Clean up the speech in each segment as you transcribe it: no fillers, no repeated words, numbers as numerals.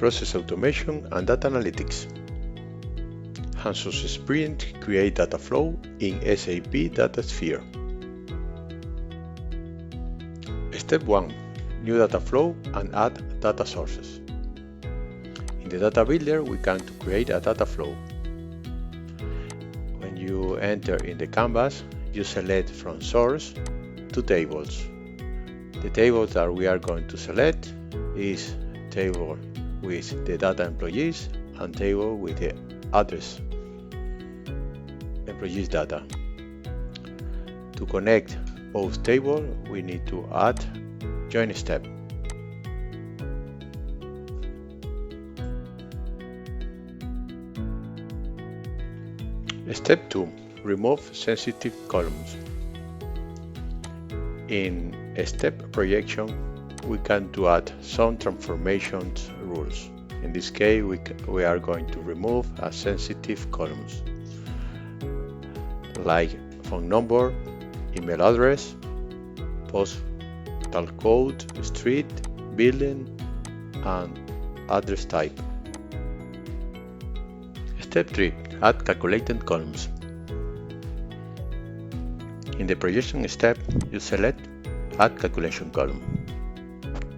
Process automation and data analytics. Hands-on experience create data flow in SAP Datasphere. Step 1. New data flow and add data sources. In the data builder, we can create a data flow. When you enter in the canvas, you select from source two tables. The table that we are going to select is table with the data employees and table with the address employees data. To connect both tables, we need to add join step. Step 2. Remove sensitive columns. In step projection, we can add some transformations rules. In this case, we are going to remove sensitive columns like phone number, email address, postal code, street, building, and address type. Step 3. Add calculated columns. In the projection step, you select Add Calculation column.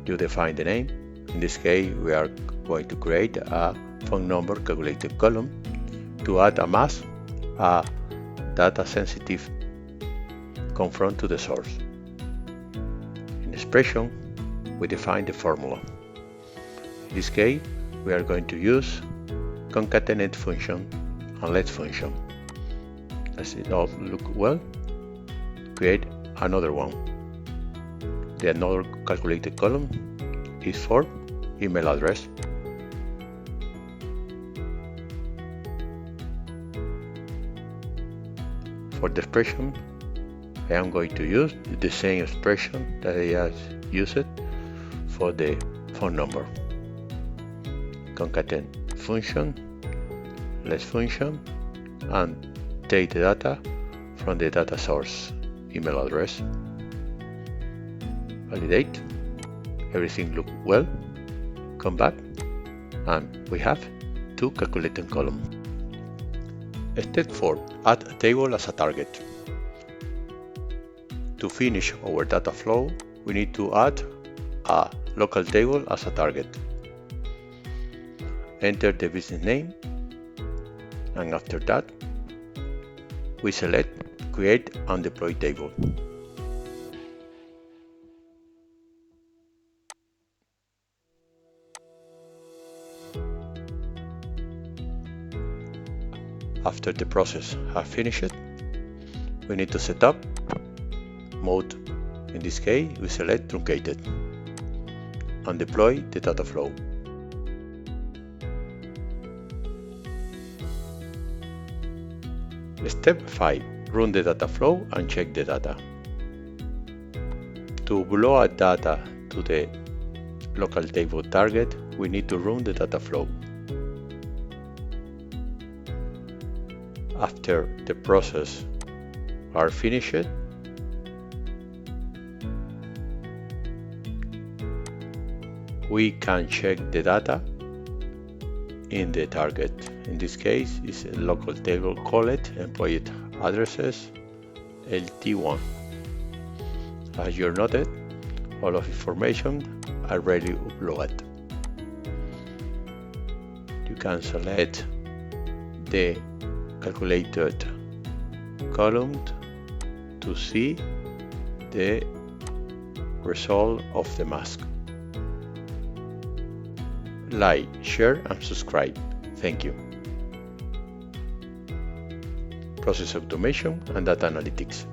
You define the name. In this case, we are going to create a phone number calculated column to add a mask, a data sensitive confront to the source. In expression, we define the formula. In this case, we are going to use concatenate function and let function. Does it all look well? Create another one. The another calculated column is for email address. For the expression, I am going to use the same expression that I have used for the phone number. Concatenate function, let function, and take the data from the data source email address. Validate. Everything looks well. Come back, and we have two calculated columns. Step 4. Add a table as a target. To finish our data flow, we need to add a local table as a target. Enter the business name, and after that, we select Create and Deploy Table. After the process has finished, we need to set up mode. In this case, we select Truncated and deploy the data flow. Step 5. Run the data flow and check the data. To blow a data to the local table target, we need to run the data flow. After the process are finished, we can check the data in the target. In this case, it's a local table called employee addresses LT1. As you noted, all of information are already uploaded. You can select the calculated column to see the result of the mask. Like, share, and subscribe. Thank you. Process automation and data analytics.